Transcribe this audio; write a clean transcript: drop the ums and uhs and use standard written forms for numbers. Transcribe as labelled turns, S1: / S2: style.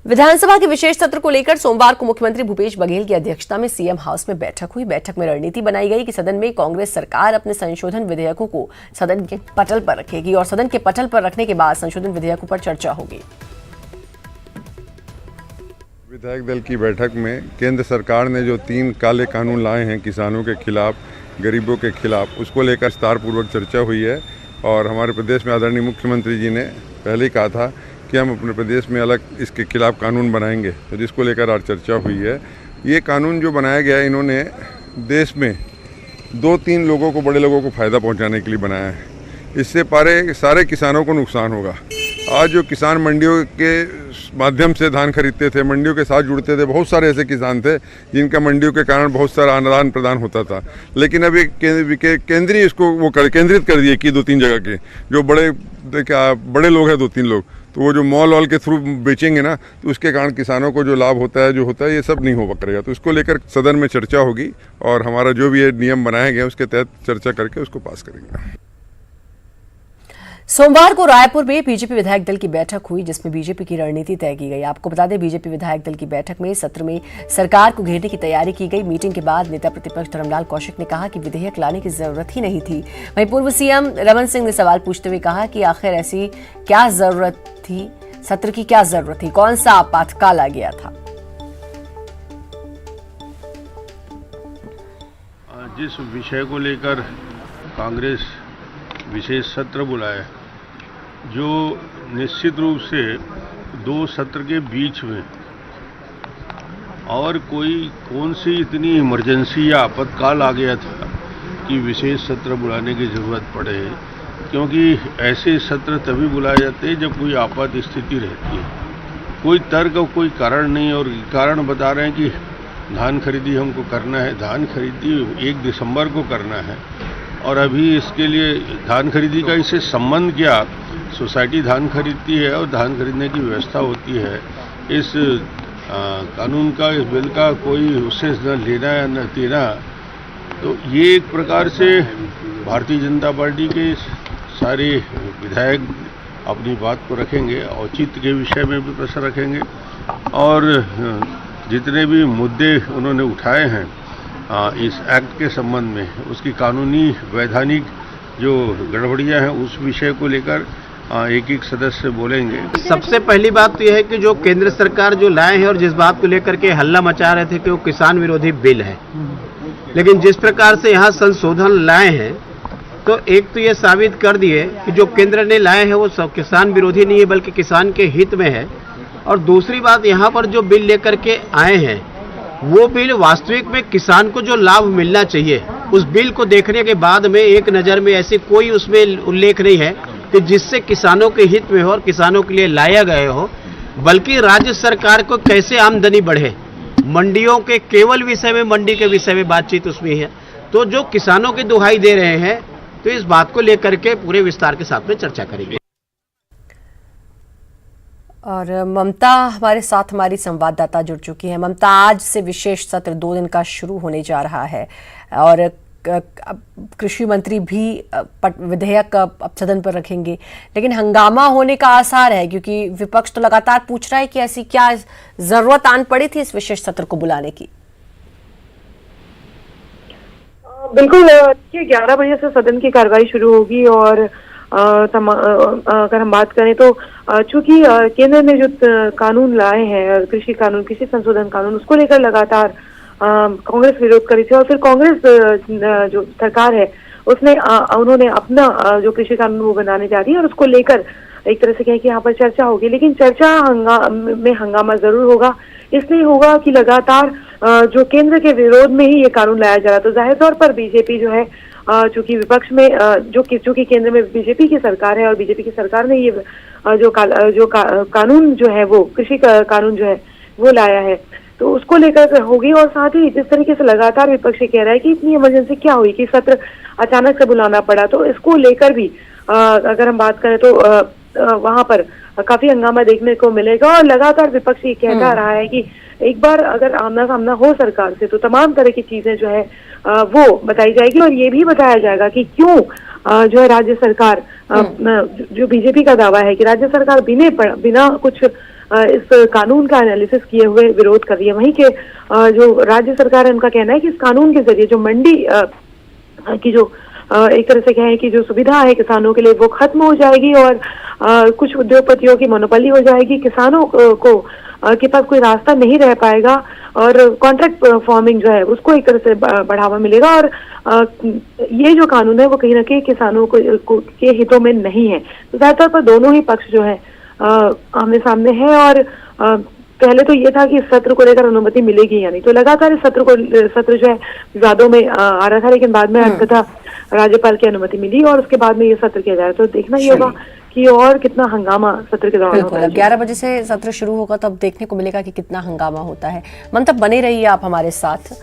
S1: विधानसभा के विशेष सत्र को लेकर सोमवार को मुख्यमंत्री भूपेश बघेल की अध्यक्षता में सीएम हाउस में बैठक हुई। बैठक में रणनीति बनाई गई कि सदन में कांग्रेस सरकार अपने संशोधन विधेयकों को सदन के पटल पर रखेगी और सदन के पटल पर रखने के बाद संशोधन विधेयकों पर चर्चा होगी।
S2: विधायक दल की बैठक में केंद्र सरकार ने जो 3 काले कानून लाए हैं किसानों के खिलाफ, गरीबों के खिलाफ, उसको लेकर विस्तारपूर्वक चर्चा हुई है। और हमारे प्रदेश में आदरणीय मुख्यमंत्री जी ने पहले ही कहा था कि हम अपने प्रदेश में अलग इसके खिलाफ कानून बनाएंगे, तो जिसको लेकर आज चर्चा हुई है। ये कानून जो बनाया गया है, इन्होंने देश में 2-3 लोगों को, बड़े लोगों को फ़ायदा पहुंचाने के लिए बनाया है। इससे सारे किसानों को नुकसान होगा। आज जो किसान मंडियों के माध्यम से धान खरीदते थे, मंडियों के साथ जुड़ते थे, बहुत सारे ऐसे किसान थे जिनका मंडियों के कारण बहुत सारा आदान प्रदान होता था। लेकिन अभी केंद्रीय इसको वो केंद्रित कर दिए कि 2-3 जगह के जो बड़े लोग हैं, 2-3 लोग, तो वो जो मॉल के थ्रू बेचेंगे ना, तो उसके कारण किसानों को जो लाभ होता है, ये सब नहीं हो पकड़ेगा। तो इसको लेकर सदन में चर्चा होगी और हमारा जो भी ये नियम बनाया गया उसके तहत चर्चा करके उसको पास करेंगे।
S1: सोमवार को रायपुर में बीजेपी विधायक दल की बैठक हुई, जिसमें बीजेपी की रणनीति तय की गई। आपको बता दें, बीजेपी विधायक दल की बैठक में सत्र में सरकार को घेरने की तैयारी की गई। मीटिंग के बाद नेता प्रतिपक्ष धर्मलाल कौशिक ने कहा कि विधेयक लाने की जरूरत ही नहीं थी। वहीं पूर्व सीएम रमन सिंह ने सवाल पूछते हुए कहा कि आखिर ऐसी क्या जरूरत थी, सत्र की क्या जरूरत थी, कौन सा आपातकाल आ गया था।
S3: जिस विषय को लेकर कांग्रेस विशेष सत्र बुलाया, जो निश्चित रूप से 2 सत्र के बीच में और कौन सी इतनी इमरजेंसी या आपातकाल आ गया था कि विशेष सत्र बुलाने की जरूरत पड़े। क्योंकि ऐसे सत्र तभी बुलाए जाते हैं जब कोई आपात स्थिति रहती है। कोई तर्क और कोई कारण नहीं, और कारण बता रहे हैं कि धान खरीदी हमको करना है, धान खरीदी 1 दिसंबर को करना है, और अभी इसके लिए धान खरीदी का इससे संबंध क्या? सोसाइटी धान खरीदती है और धान खरीदने की व्यवस्था होती है। इस कानून का, इस बिल का कोई उससे न लेना या न देना। तो ये एक प्रकार से भारतीय जनता पार्टी के सारे विधायक अपनी बात को रखेंगे, औचित्य के विषय में भी प्रश्न रखेंगे, और जितने भी मुद्दे उन्होंने उठाए हैं इस एक्ट के संबंध में, उसकी कानूनी वैधानिक जो गड़बड़ियां हैं उस विषय को लेकर एक सदस्य बोलेंगे।
S4: सबसे पहली बात तो यह है कि जो केंद्र सरकार जो लाए हैं और जिस बात को लेकर के हल्ला मचा रहे थे कि वो किसान विरोधी बिल है, लेकिन जिस प्रकार से यहाँ संशोधन लाए हैं, तो एक तो ये साबित कर दिए कि जो केंद्र ने लाए हैं वो सब किसान विरोधी नहीं है, बल्कि किसान के हित में है। और दूसरी बात, यहाँ पर जो बिल लेकर के आए हैं, वो बिल वास्तविक में किसान को जो लाभ मिलना चाहिए, उस बिल को देखने के बाद में एक नज़र में ऐसी कोई उसमें उल्लेख नहीं है कि जिससे किसानों के हित में हो और किसानों के लिए लाया गया हो, बल्कि राज्य सरकार को कैसे आमदनी बढ़े, मंडियों के केवल विषय में, मंडी के विषय में बातचीत उसमें है। तो जो किसानों की दुहाई दे रहे हैं, तो इस बात को लेकर के पूरे विस्तार के साथ में चर्चा करेंगे।
S1: और ममता हमारे साथ हमारी संवाददाता जुड़ चुकी है। ममता, आज से विशेष सत्र 2 दिन का शुरू होने जा रहा है और कृषि मंत्री भी विधेयक अब सदन पर रखेंगे, लेकिन हंगामा होने का आसार है, क्योंकि विपक्ष तो लगातार पूछ रहा है कि ऐसी क्या जरूरत आन पड़ी थी इस विशेष सत्र को बुलाने की।
S5: बिल्कुल, 11 बजे से सदन की कार्रवाई शुरू होगी और अगर हम बात करें तो चूंकि केंद्र ने जो कानून लाए हैं, कृषि कानून, कृषि संशोधन कानून, उसको लेकर लगातार कांग्रेस विरोध करी थी, और फिर कांग्रेस जो सरकार है उन्होंने अपना जो कृषि कानून वो बनाने जा रही है, और उसको लेकर एक तरह से कहें कि यहाँ पर चर्चा होगी। लेकिन चर्चा में हंगामा जरूर होगा। इसलिए होगा कि लगातार जो केंद्र के विरोध में ही ये कानून लाया जा रहा, तो जाहिर तौर पर बीजेपी जो है, चूंकि विपक्ष में चूंकि केंद्र में बीजेपी की सरकार है और बीजेपी की सरकार ने ये कानून जो है, वो कृषि कानून जो है वो लाया है, तो उसको लेकर होगी। और साथ ही जिस तरीके से लगातार विपक्ष कह रहा है कि इतनी इमरजेंसी क्या हुई कि सत्र अचानक से बुलाना पड़ा, तो इसको लेकर भी अगर हम बात करें तो वहां पर काफी हंगामा देखने को मिलेगा। और लगातार विपक्ष ये कहता रहा है कि एक बार अगर आमना सामना हो सरकार से, तो तमाम तरह की चीजें जो है वो बताई जाएगी, और ये भी बताया जाएगा कि क्यों जो है राज्य सरकार जो बीजेपी का दावा है कि राज्य सरकार बिना कुछ इस कानून का एनालिसिस किए हुए विरोध कर रही है, वहीं के जो राज्य सरकार है उनका कहना है कि इस कानून के जरिए जो मंडी की जो एक तरह से कहें कि जो सुविधा है किसानों के लिए वो खत्म हो जाएगी और कुछ उद्योगपतियों की मोनोपोली हो जाएगी, किसानों को के पास कोई रास्ता नहीं रह पाएगा और कॉन्ट्रैक्ट फार्मिंग जो है उसको एक तरह से बढ़ावा मिलेगा और ये जो कानून है वो कहीं ना कहीं किसानों के हितों में नहीं है। तो ज्यादातर पर दोनों ही पक्ष जो है आमने सामने है और पहले तो ये था कि इस सत्र को लेकर अनुमति मिलेगी या नहीं, तो लगातार इस सत्र जो है विवादों में आ रहा था, लेकिन बाद में अंततः राज्यपाल की अनुमति मिली और उसके बाद में ये सत्र किया जा रहा है। तो देखना ही होगा कि और कितना हंगामा सत्र के दौरान होता है।
S1: 11 बजे से सत्र शुरू होगा तो अब देखने को मिलेगा कि कितना हंगामा होता है। मंतब बने रहिए आप हमारे साथ।